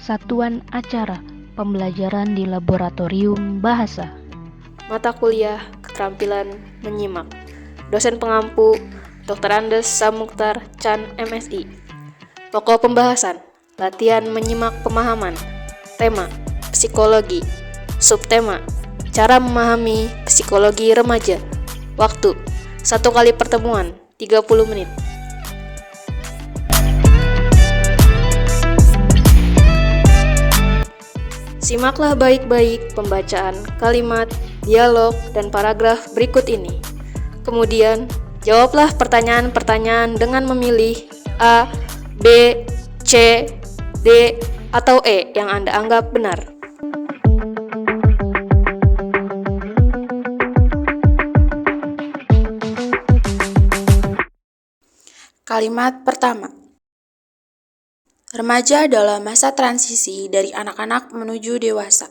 Satuan acara pembelajaran di laboratorium bahasa. Mata kuliah keterampilan menyimak. Dosen pengampu Dr. Andes Samukhtar Chan MSI. Pokok pembahasan latihan menyimak pemahaman. Tema psikologi. Subtema cara memahami psikologi remaja. Waktu 1 kali pertemuan 30 menit. Simaklah baik-baik pembacaan kalimat, dialog, dan paragraf berikut ini. Kemudian, jawablah pertanyaan-pertanyaan dengan memilih A, B, C, D, atau E yang Anda anggap benar. Kalimat pertama. Remaja adalah masa transisi dari anak-anak menuju dewasa.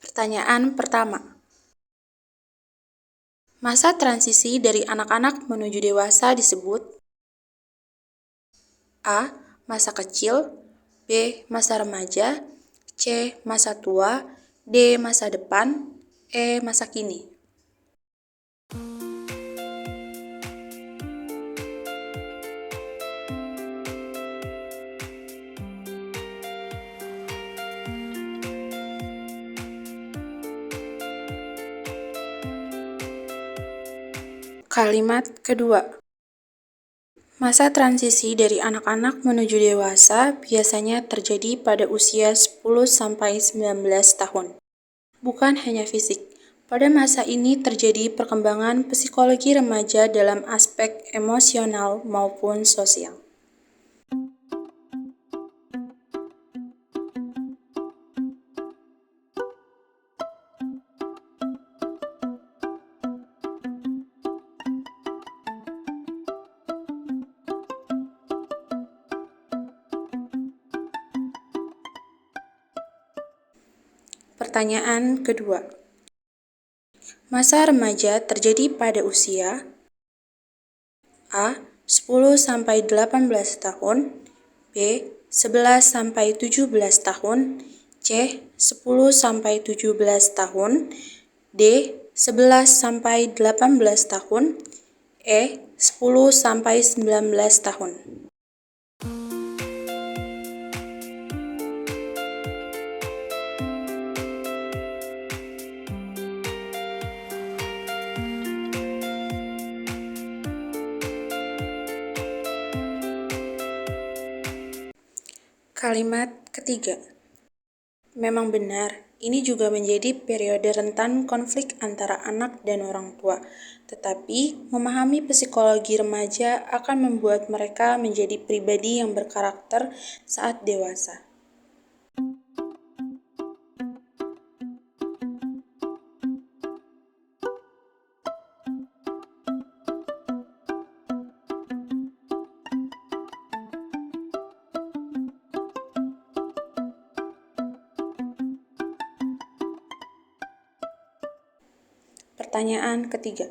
Pertanyaan pertama. Masa transisi dari anak-anak menuju dewasa disebut A. Masa kecil, B. Masa remaja, C. Masa tua, D. Masa depan, E. Masa kini. Kalimat kedua. Masa transisi dari anak-anak menuju dewasa biasanya terjadi pada usia 10-19 tahun. Bukan hanya fisik, pada masa ini terjadi perkembangan psikologi remaja dalam aspek emosional maupun sosial. Pertanyaan kedua. Masa remaja terjadi pada usia A. 10-18 tahun, B. 11-17 tahun, C. 10-17 tahun, D. 11-18 tahun, E. 10-19 tahun. Kalimat ketiga. Memang benar, ini juga menjadi periode rentan konflik antara anak dan orang tua. Tetapi, memahami psikologi remaja akan membuat mereka menjadi pribadi yang berkarakter saat dewasa. Pertanyaan ketiga.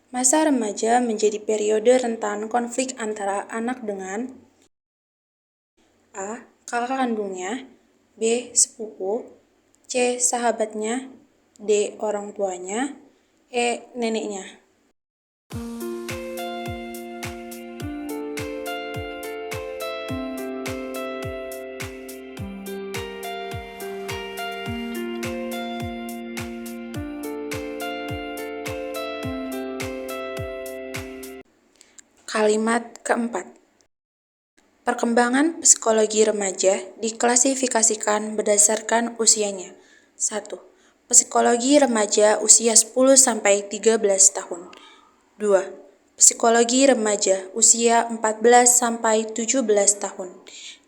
Masa remaja menjadi periode rentan konflik antara anak dengan A. Kakak kandungnya, B. Sepupu, C. Sahabatnya, D. Orang tuanya, E. Neneknya. Kalimat keempat. Perkembangan psikologi remaja diklasifikasikan berdasarkan usianya. 1. Psikologi remaja usia 10-13 tahun. 2. Psikologi remaja usia 14-17 tahun.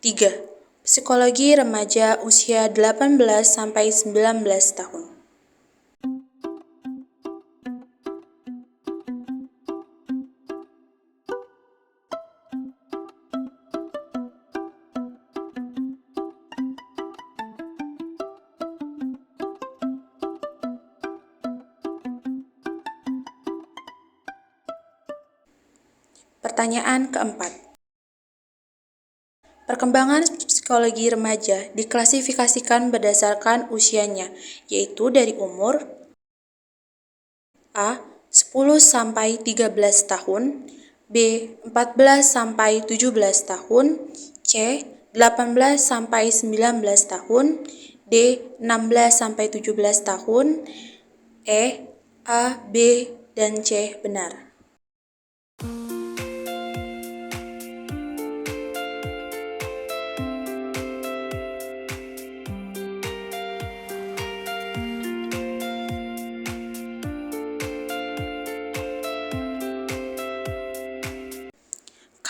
3. Psikologi remaja usia 18-19 tahun. Pertanyaan keempat. Perkembangan psikologi remaja diklasifikasikan berdasarkan usianya, yaitu dari umur A. 10-13 tahun, B. 14-17 tahun, C. 18-19 tahun, D. 16-17 tahun, E. A, B, dan C benar.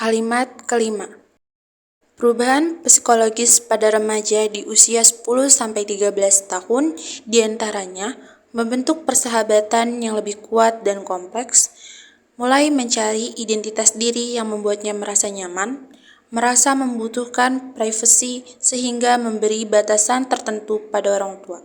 Kalimat kelima. Perubahan psikologis pada remaja di usia 10-13 tahun diantaranya membentuk persahabatan yang lebih kuat dan kompleks, mulai mencari identitas diri yang membuatnya merasa nyaman, merasa membutuhkan privasi sehingga memberi batasan tertentu pada orang tua.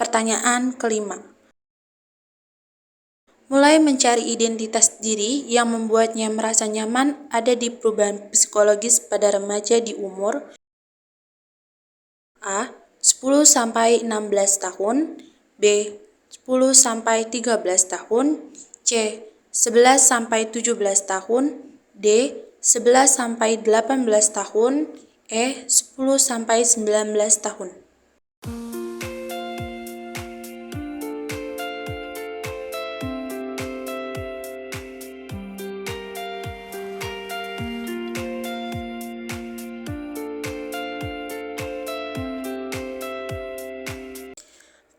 Pertanyaan kelima. Mulai mencari identitas diri yang membuatnya merasa nyaman ada di perubahan psikologis pada remaja di umur A. 10-16 tahun, B. 10-13 tahun, C. 11-17 tahun, D. 11-18 tahun, E. 10-19 tahun.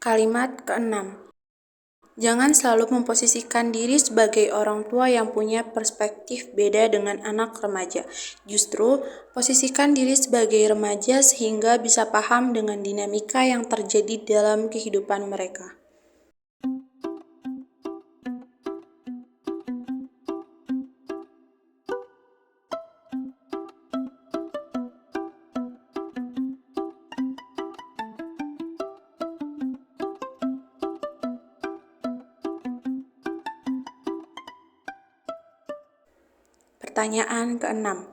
Kalimat keenam. Jangan selalu memposisikan diri sebagai orang tua yang punya perspektif beda dengan anak remaja. Justru, posisikan diri sebagai remaja sehingga bisa paham dengan dinamika yang terjadi dalam kehidupan mereka. Pertanyaan keenam.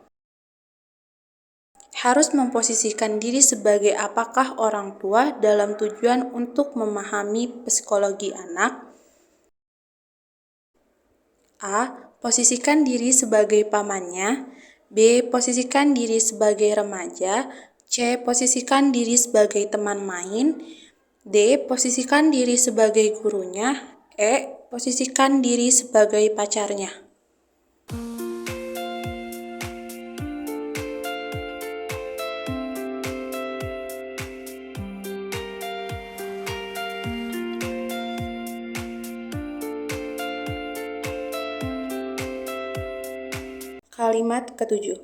Harus memposisikan diri sebagai apakah orang tua dalam tujuan untuk memahami psikologi anak? A. Posisikan diri sebagai pamannya. B. Posisikan diri sebagai remaja. C. Posisikan diri sebagai teman main. D. Posisikan diri sebagai gurunya. E. Posisikan diri sebagai pacarnya. Kalimat ketujuh.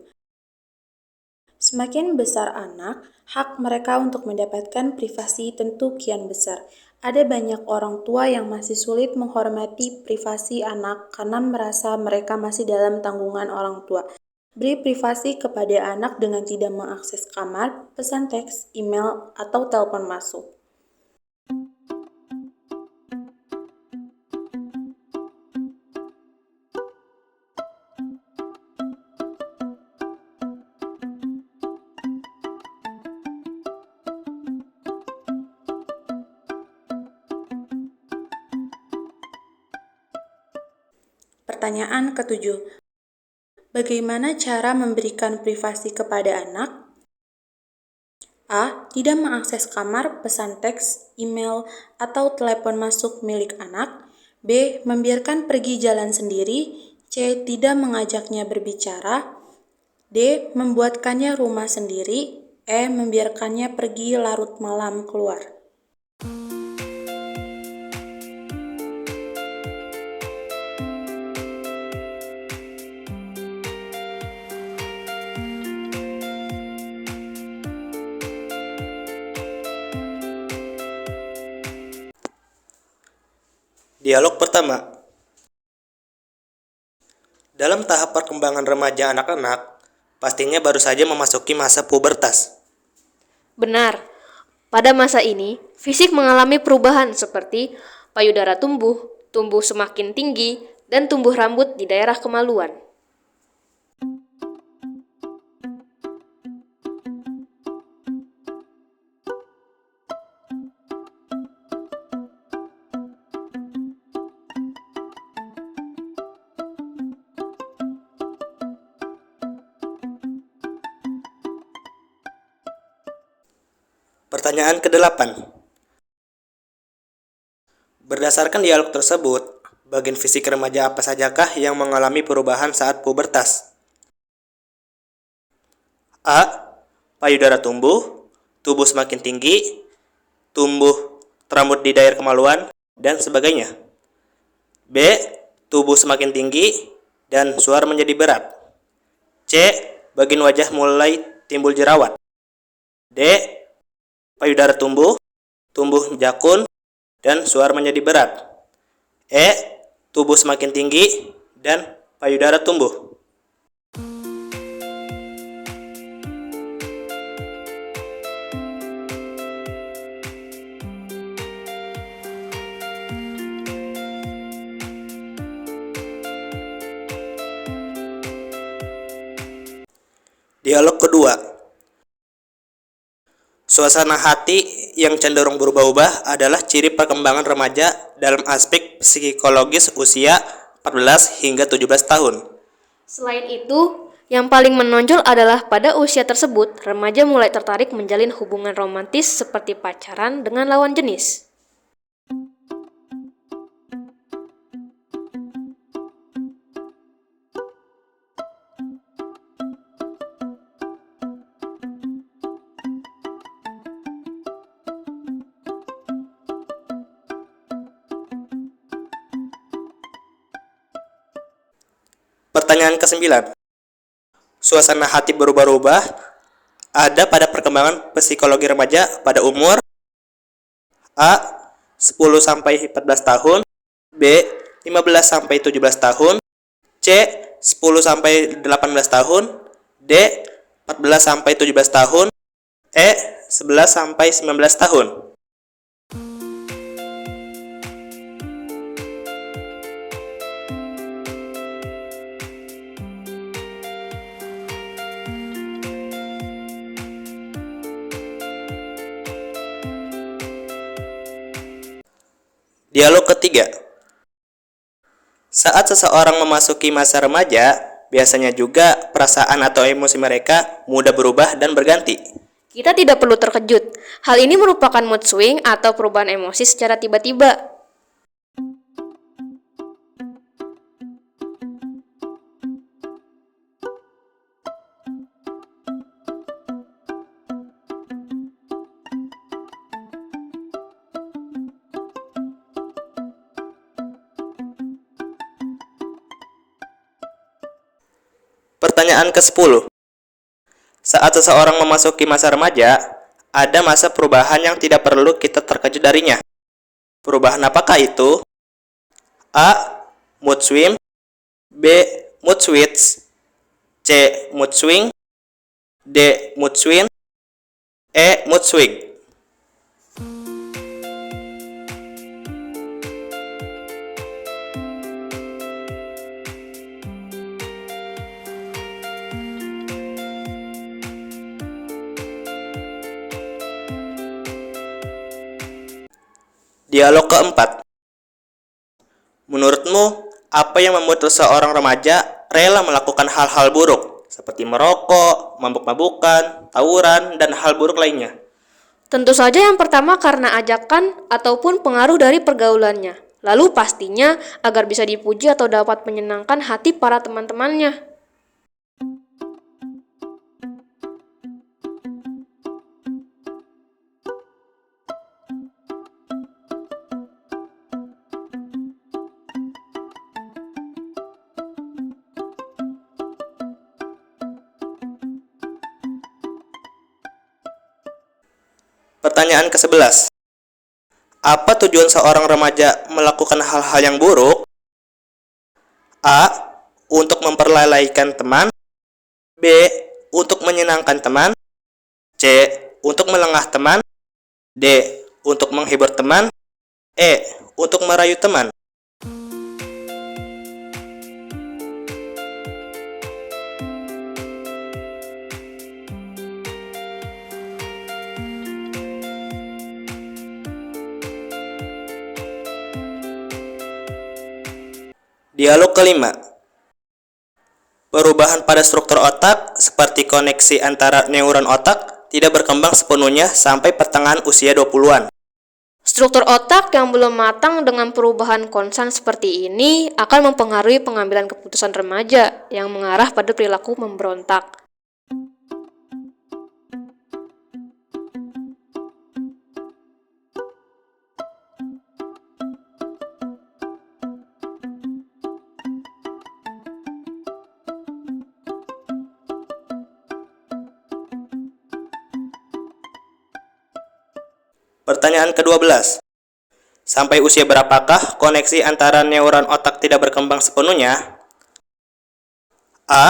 Semakin besar anak, hak mereka untuk mendapatkan privasi tentu kian besar. Ada banyak orang tua yang masih sulit menghormati privasi anak karena merasa mereka masih dalam tanggungan orang tua. Beri privasi kepada anak dengan tidak mengakses kamar, pesan teks, email, atau telepon masuk. Pertanyaan ketujuh. Bagaimana cara memberikan privasi kepada anak? A. Tidak mengakses kamar, pesan teks, email, atau telepon masuk milik anak. B. Membiarkan pergi jalan sendiri. C. Tidak mengajaknya berbicara. D. Membuatkannya rumah sendiri. E. Membiarkannya pergi larut malam keluar. Dialog pertama. Dalam tahap perkembangan remaja anak-anak, pastinya baru saja memasuki masa pubertas. Benar. Pada masa ini, fisik mengalami perubahan seperti payudara tumbuh, tumbuh semakin tinggi, dan tumbuh rambut di daerah kemaluan. Pertanyaan ke-8. Berdasarkan dialog tersebut, bagian fisik remaja apa sajakah yang mengalami perubahan saat pubertas? A. Payudara tumbuh, tubuh semakin tinggi, tumbuh rambut di daerah kemaluan, dan sebagainya. B. Tubuh semakin tinggi dan suar menjadi berat. C. Bagian wajah mulai timbul jerawat. D. Payudara tumbuh, tumbuh jakun, dan suar menjadi berat. E. Tubuh semakin tinggi dan payudara tumbuh. Dialog kedua. Suasana hati yang cenderung berubah-ubah adalah ciri perkembangan remaja dalam aspek psikologis usia 14 hingga 17 tahun. Selain itu, yang paling menonjol adalah pada usia tersebut, remaja mulai tertarik menjalin hubungan romantis seperti pacaran dengan lawan jenis. Pertanyaan ke-9. Suasana hati berubah-ubah ada pada perkembangan psikologi remaja pada umur A. 10 sampai 14 tahun, B. 15 sampai 17 tahun, C. 10 sampai 18 tahun, D. 14 sampai 17 tahun, E. 11 sampai 19 tahun. Dialog ketiga. Saat seseorang memasuki masa remaja, biasanya juga perasaan atau emosi mereka mudah berubah dan berganti. Kita tidak perlu terkejut. Hal ini merupakan mood swing atau perubahan emosi secara tiba-tiba. Pertanyaan ke-10. Saat seseorang memasuki masa remaja, ada masa perubahan yang tidak perlu kita terkejut darinya. Perubahan apakah itu? A. Mood swing, B. Mood switch, C. Mood swing, D. Mood swing, E. Mood swing. Dialog keempat. Menurutmu, apa yang membuat seseorang remaja rela melakukan hal-hal buruk, seperti merokok, mabuk-mabukan, tawuran, dan hal buruk lainnya? Tentu saja yang pertama karena ajakan ataupun pengaruh dari pergaulannya. Lalu pastinya agar bisa dipuji atau dapat menyenangkan hati para teman-temannya. Pertanyaan ke-11. Apa tujuan seorang remaja melakukan hal-hal yang buruk? A. Untuk memperlalaikan teman. B. Untuk menyenangkan teman. C. Untuk melengah teman. D. Untuk menghibur teman. E. Untuk merayu teman. Dialog kelima. Perubahan pada struktur otak seperti koneksi antara neuron otak tidak berkembang sepenuhnya sampai pertengahan usia 20-an. Struktur otak yang belum matang dengan perubahan konsen seperti ini akan mempengaruhi pengambilan keputusan remaja yang mengarah pada perilaku memberontak. Pertanyaan ke-12. Sampai usia berapakah koneksi antara neuron otak tidak berkembang sepenuhnya? A.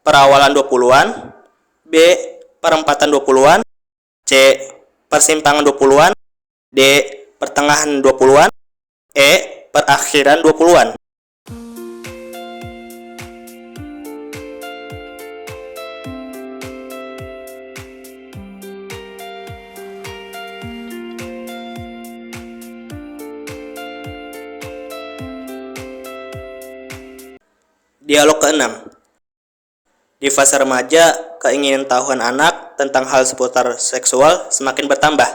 Perawalan 20-an. B. Perempatan 20-an. C. Persimpangan 20-an. D. Pertengahan 20-an. E. Perakhiran 20-an. Dialog ke-6. Di fase remaja, keinginan tahuan anak tentang hal seputar seksual semakin bertambah.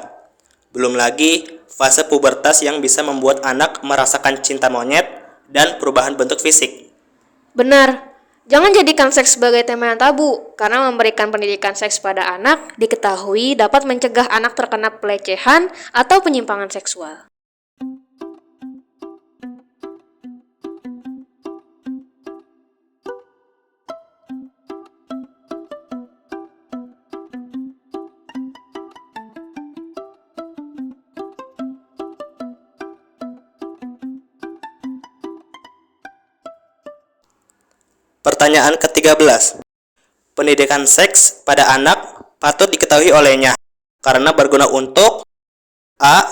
Belum lagi fase pubertas yang bisa membuat anak merasakan cinta monyet dan perubahan bentuk fisik. Benar, jangan jadikan seks sebagai tema yang tabu, karena memberikan pendidikan seks pada anak diketahui dapat mencegah anak terkena pelecehan atau penyimpangan seksual. Pertanyaan ke-13. Pendidikan seks pada anak patut diketahui olehnya karena berguna untuk A.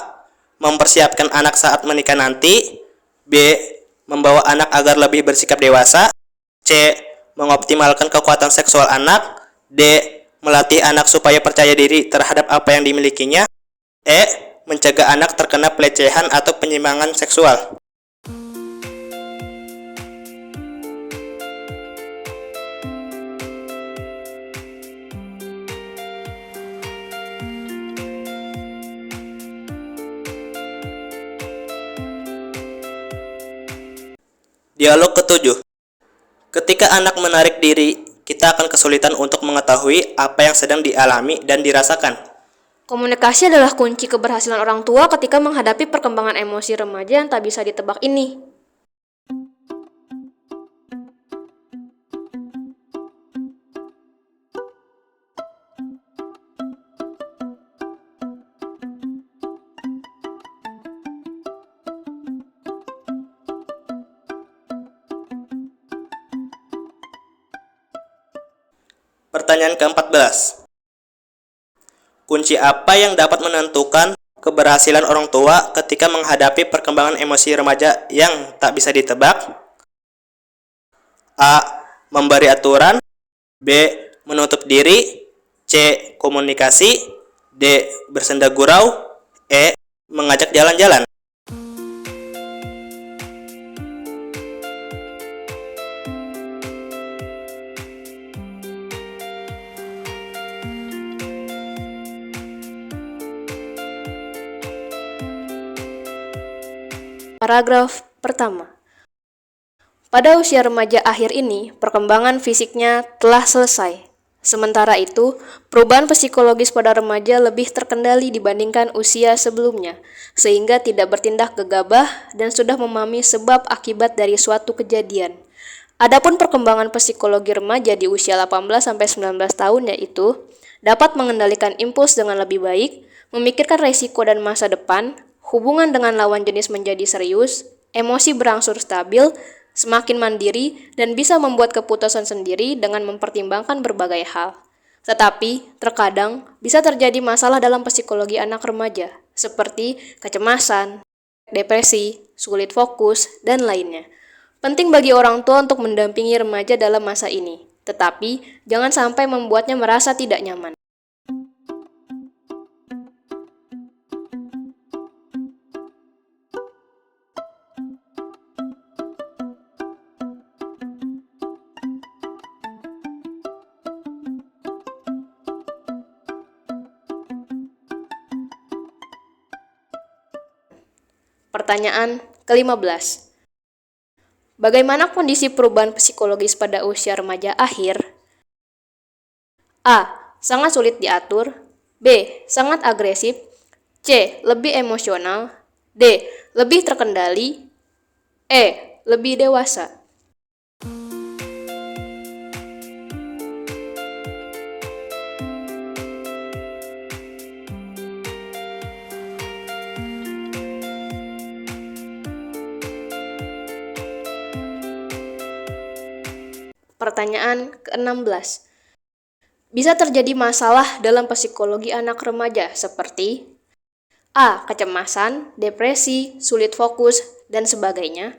Mempersiapkan anak saat menikah nanti. B. Membawa anak agar lebih bersikap dewasa. C. Mengoptimalkan kekuatan seksual anak. D. Melatih anak supaya percaya diri terhadap apa yang dimilikinya. E. Mencegah anak terkena pelecehan atau penyimpangan seksual. Dialog ke-7. Ketika anak menarik diri, kita akan kesulitan untuk mengetahui apa yang sedang dialami dan dirasakan. Komunikasi adalah kunci keberhasilan orang tua ketika menghadapi perkembangan emosi remaja yang tak bisa ditebak ini. Pertanyaan ke-14. Kunci apa yang dapat menentukan keberhasilan orang tua ketika menghadapi perkembangan emosi remaja yang tak bisa ditebak? A. Memberi aturan. B. Menutup diri. C. Komunikasi. D. Bersenda gurau. E. Mengajak jalan-jalan. Paragraf pertama. Pada usia remaja akhir ini, perkembangan fisiknya telah selesai. Sementara itu, perubahan psikologis pada remaja lebih terkendali dibandingkan usia sebelumnya, sehingga tidak bertindak gegabah dan sudah memahami sebab akibat dari suatu kejadian. Adapun perkembangan psikologi remaja di usia 18-19 tahun yaitu dapat mengendalikan impuls dengan lebih baik, memikirkan resiko dan masa depan, hubungan dengan lawan jenis menjadi serius, emosi berangsur stabil, semakin mandiri, dan bisa membuat keputusan sendiri dengan mempertimbangkan berbagai hal. Tetapi, terkadang bisa terjadi masalah dalam psikologi anak remaja, seperti kecemasan, depresi, sulit fokus, dan lainnya. Penting bagi orang tua untuk mendampingi remaja dalam masa ini, tetapi jangan sampai membuatnya merasa tidak nyaman. Pertanyaan ke-15. Bagaimana kondisi perubahan psikologis pada usia remaja akhir? A. Sangat sulit diatur. B. Sangat agresif. C. Lebih emosional. D. Lebih terkendali. E. Lebih dewasa. Pertanyaan ke-16. Bisa terjadi masalah dalam psikologi anak remaja seperti A. Kecemasan, depresi, sulit fokus, dan sebagainya.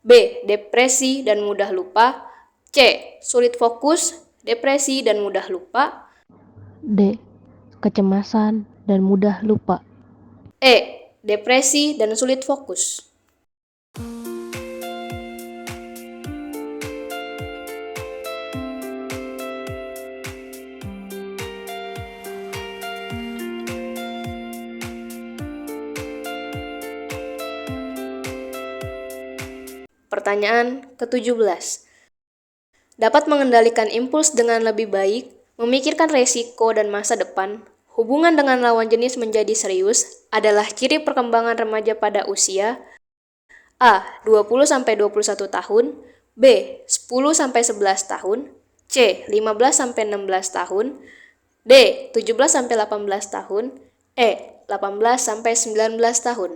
B. Depresi dan mudah lupa. C. Sulit fokus, depresi, dan mudah lupa. D. Kecemasan dan mudah lupa. E. Depresi dan sulit fokus. Pertanyaan ke-17. Dapat mengendalikan impuls dengan lebih baik, memikirkan resiko dan masa depan, hubungan dengan lawan jenis menjadi serius adalah ciri perkembangan remaja pada usia A. 20-21 tahun, B. 10-11 tahun, C. 15-16 tahun, D. 17-18 tahun, E. 18-19 tahun.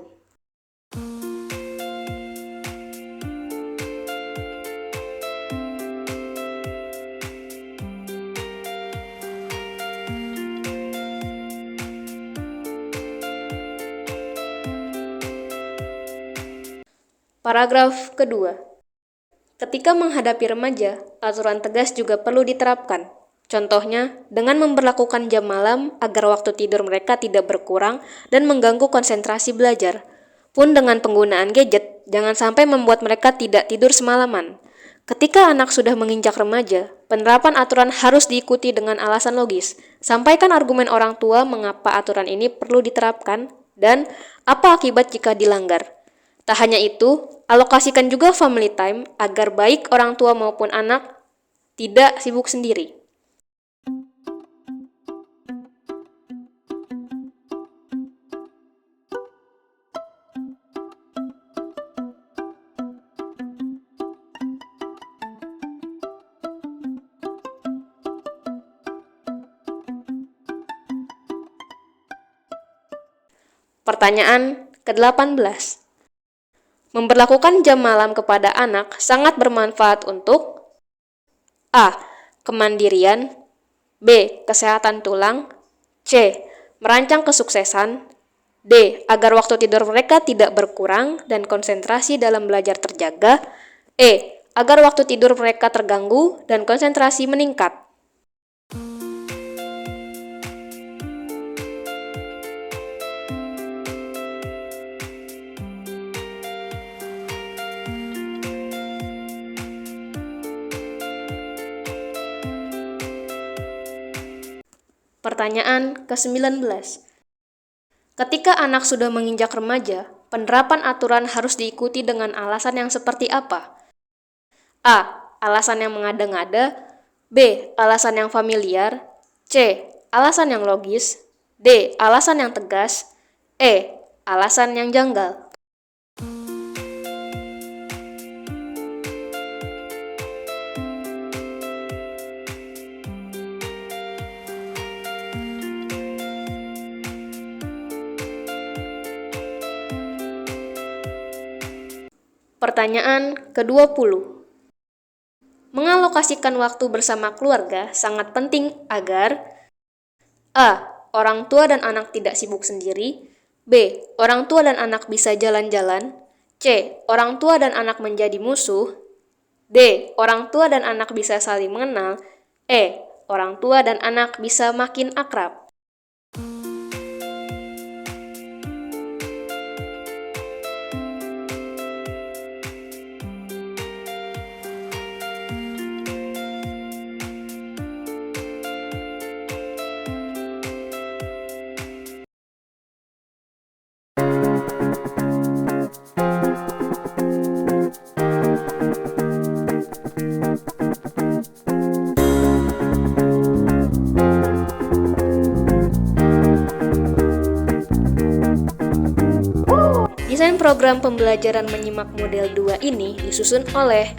Paragraf kedua. Ketika menghadapi remaja, aturan tegas juga perlu diterapkan. Contohnya, dengan memberlakukan jam malam agar waktu tidur mereka tidak berkurang dan mengganggu konsentrasi belajar. Pun dengan penggunaan gadget, jangan sampai membuat mereka tidak tidur semalaman. Ketika anak sudah menginjak remaja, penerapan aturan harus diikuti dengan alasan logis. Sampaikan argumen orang tua mengapa aturan ini perlu diterapkan dan apa akibat jika dilanggar. Tak hanya itu, alokasikan juga family time agar baik orang tua maupun anak tidak sibuk sendiri. Pertanyaan ke-18. Memberlakukan jam malam kepada anak sangat bermanfaat untuk A. Kemandirian, B. Kesehatan tulang, C. Merancang kesuksesan, D. Agar waktu tidur mereka tidak berkurang dan konsentrasi dalam belajar terjaga, E. Agar waktu tidur mereka terganggu dan konsentrasi meningkat. Pertanyaan ke-19. Ketika anak sudah menginjak remaja, Penerapan aturan harus diikuti dengan alasan yang seperti apa? A. Alasan yang mengada-ngada. B. Alasan yang familiar. C. Alasan yang logis. D. Alasan yang tegas. E. Alasan yang janggal. Pertanyaan ke-20. Mengalokasikan waktu bersama keluarga sangat penting agar A. Orang tua dan anak tidak sibuk sendiri. B. Orang tua dan anak bisa jalan-jalan. C. Orang tua dan anak menjadi musuh. D. Orang tua dan anak bisa saling mengenal. E. Orang tua dan anak bisa makin akrab. Desain program pembelajaran menyimak model 2 ini disusun oleh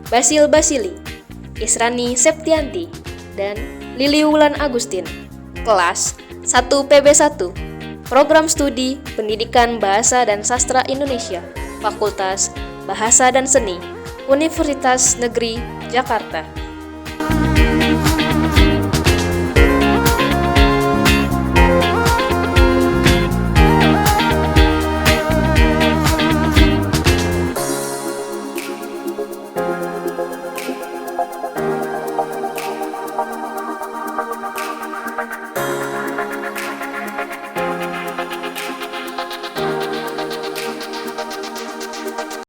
Basil Basili, Israni Septianti, dan Lili Wulan Agustin. Kelas 1 PB1, Program Studi Pendidikan Bahasa dan Sastra Indonesia, Fakultas Bahasa dan Seni, Universitas Negeri Jakarta.